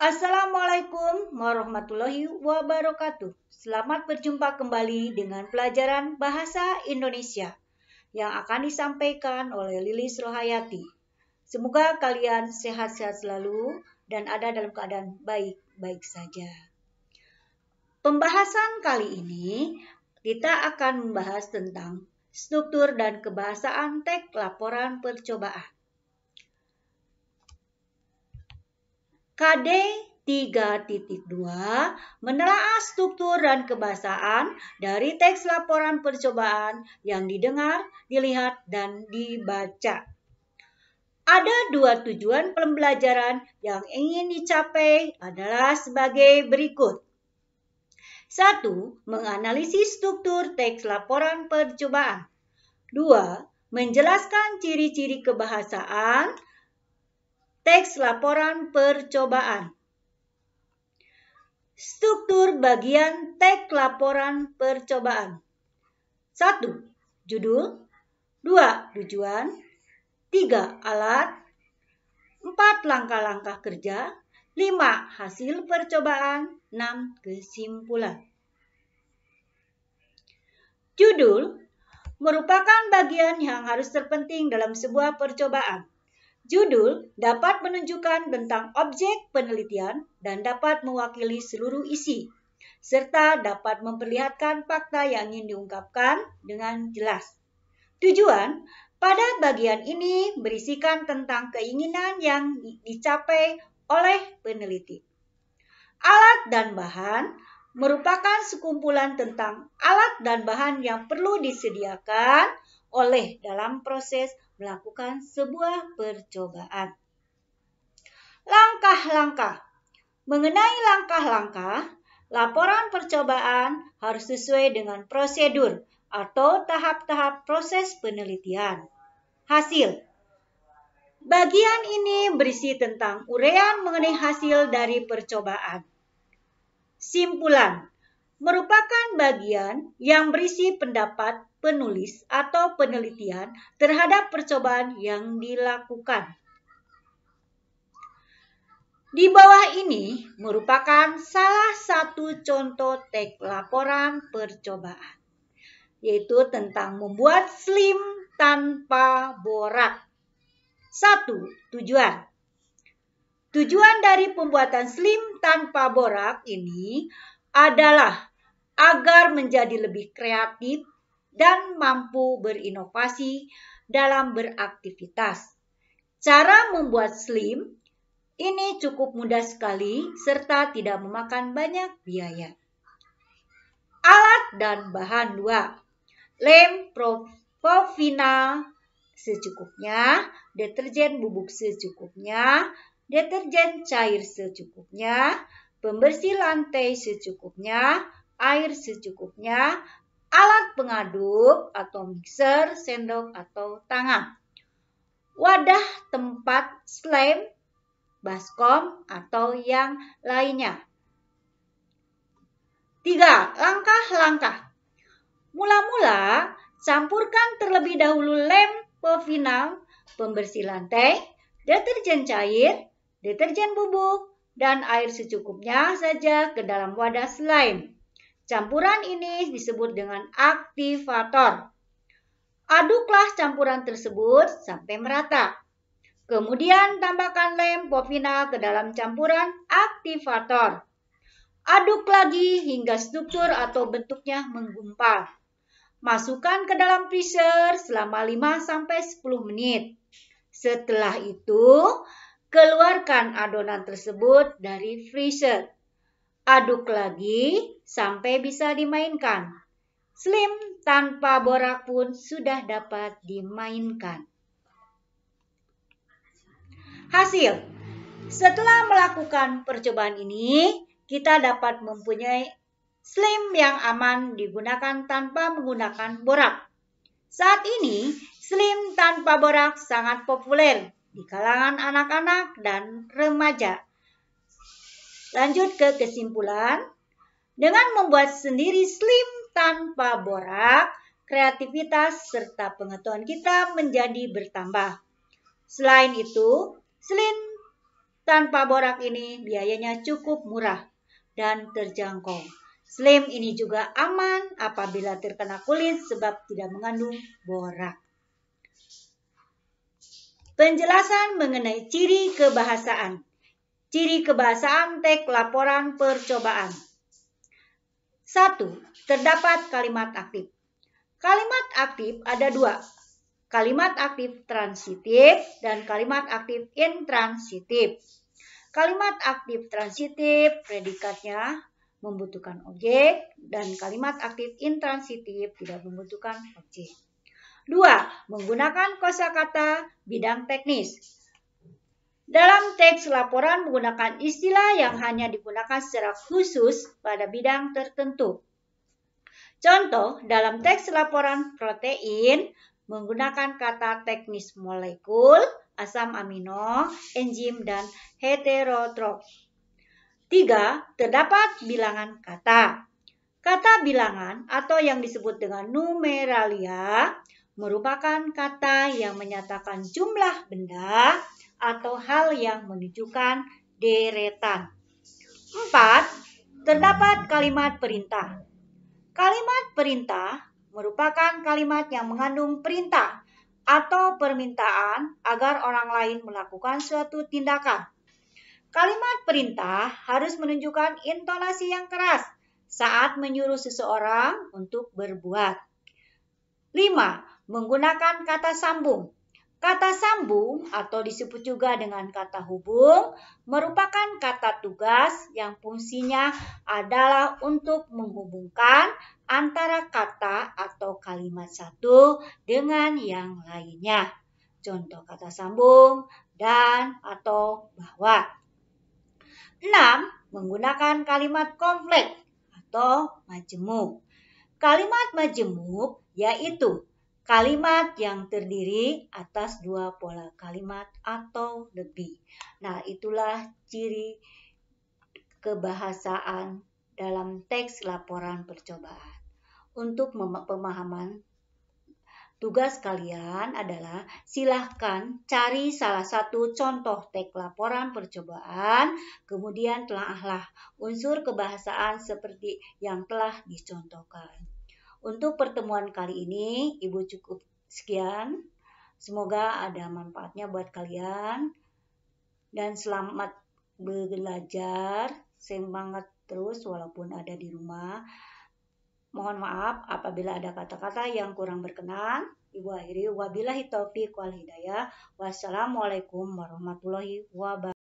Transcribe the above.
Assalamualaikum warahmatullahi wabarakatuh. Selamat berjumpa kembali dengan pelajaran Bahasa Indonesia yang akan disampaikan oleh Lilis Rohayati. Semoga kalian sehat-sehat selalu dan ada dalam keadaan baik-baik saja. Pembahasan kali ini kita akan membahas tentang struktur dan kebahasaan teks laporan percobaan. KD 3.2 menelaah struktur dan kebahasaan dari teks laporan percobaan yang didengar, dilihat, dan dibaca. Ada dua tujuan pembelajaran yang ingin dicapai adalah sebagai berikut. 1. Menganalisis struktur teks laporan percobaan. 2. Menjelaskan ciri-ciri kebahasaan teks laporan percobaan. Struktur bagian teks laporan percobaan. 1. Judul. 2. Tujuan. 3. Alat. 4. Langkah-langkah kerja. 5. Hasil percobaan. 6. Kesimpulan. Judul merupakan bagian yang harus terpenting dalam sebuah percobaan. Judul dapat menunjukkan tentang objek penelitian dan dapat mewakili seluruh isi, serta dapat memperlihatkan fakta yang ingin diungkapkan dengan jelas. Tujuan pada bagian ini berisikan tentang keinginan yang dicapai oleh peneliti. Alat dan bahan merupakan sekumpulan tentang alat dan bahan yang perlu disediakan oleh dalam proses melakukan sebuah percobaan. Langkah-langkah. Mengenai langkah-langkah, laporan percobaan harus sesuai dengan prosedur atau tahap-tahap proses penelitian. Hasil. Bagian ini berisi tentang uraian mengenai hasil dari percobaan. Simpulan. Merupakan bagian yang berisi pendapat penulis atau penelitian terhadap percobaan yang dilakukan. Di bawah ini merupakan salah satu contoh teks laporan percobaan, yaitu tentang membuat SLIM tanpa borak. 1. Tujuan. Tujuan dari pembuatan SLIM tanpa borak ini adalah agar menjadi lebih kreatif dan mampu berinovasi dalam beraktivitas. Cara membuat SLIM ini cukup mudah sekali serta tidak memakan banyak biaya. Alat dan bahan 2. Lem Profina secukupnya, deterjen bubuk secukupnya, deterjen cair secukupnya, pembersih lantai secukupnya, air secukupnya, alat pengaduk atau mixer, sendok atau tangan, wadah tempat slime, baskom atau yang lainnya. 3. Langkah-langkah. Mula-mula, campurkan terlebih dahulu lem Profina, pembersih lantai, deterjen cair, deterjen bubuk, dan air secukupnya saja ke dalam wadah slime. Campuran ini disebut dengan aktivator. Aduklah campuran tersebut sampai merata. Kemudian tambahkan lem Profina ke dalam campuran aktivator. Aduk lagi hingga struktur atau bentuknya menggumpal. Masukkan ke dalam freezer selama 5-10 menit. Setelah itu, keluarkan adonan tersebut dari freezer. Aduk lagi sampai bisa dimainkan. SLIM tanpa borak pun sudah dapat dimainkan. Hasil. Setelah melakukan percobaan ini, kita dapat mempunyai SLIM yang aman digunakan tanpa menggunakan borak. Saat ini, SLIM tanpa borak sangat populer di kalangan anak-anak dan remaja. Lanjut ke kesimpulan. Dengan membuat sendiri SLIM tanpa borak, kreativitas serta pengetahuan kita menjadi bertambah. Selain itu, SLIM tanpa borak ini biayanya cukup murah dan terjangkau. Slim ini juga aman apabila terkena kulit sebab tidak mengandung borak. Penjelasan mengenai ciri kebahasaan. Ciri kebahasaan teks laporan percobaan. 1. Terdapat kalimat aktif. Kalimat aktif ada dua. Kalimat aktif transitif dan kalimat aktif intransitif. Kalimat aktif transitif predikatnya membutuhkan objek dan kalimat aktif intransitif tidak membutuhkan objek. 2. Menggunakan kosakata bidang teknis. Dalam teks laporan menggunakan istilah yang hanya digunakan secara khusus pada bidang tertentu. Contoh, dalam teks laporan protein menggunakan kata teknis molekul, asam amino, enzim, dan heterotrof. 3. Terdapat bilangan kata. Kata bilangan atau yang disebut dengan numeralia merupakan kata yang menyatakan jumlah benda atau hal yang menunjukkan deretan. 4. Terdapat kalimat perintah. Kalimat perintah merupakan kalimat yang mengandung perintah atau permintaan agar orang lain melakukan suatu tindakan. Kalimat perintah harus menunjukkan intonasi yang keras saat menyuruh seseorang untuk berbuat. 5. Menggunakan kata sambung. Kata sambung atau disebut juga dengan kata hubung merupakan kata tugas yang fungsinya adalah untuk menghubungkan antara kata atau kalimat satu dengan yang lainnya. Contoh kata sambung, dan atau bahwa. 6. Menggunakan kalimat kompleks atau majemuk. Kalimat majemuk yaitu kalimat yang terdiri atas dua pola kalimat atau lebih. Nah, itulah ciri kebahasaan dalam teks laporan percobaan. Untuk pemahaman tugas kalian adalah silahkan cari salah satu contoh teks laporan percobaan, kemudian telahlah unsur kebahasaan seperti yang telah dicontohkan. Untuk pertemuan kali ini, Ibu cukup sekian. Semoga ada manfaatnya buat kalian. Dan selamat belajar. Semangat terus walaupun ada di rumah. Mohon maaf apabila ada kata-kata yang kurang berkenan. Ibu akhiri. Wabillahi taufiq wal hidayah. Wassalamualaikum warahmatullahi wabarakatuh.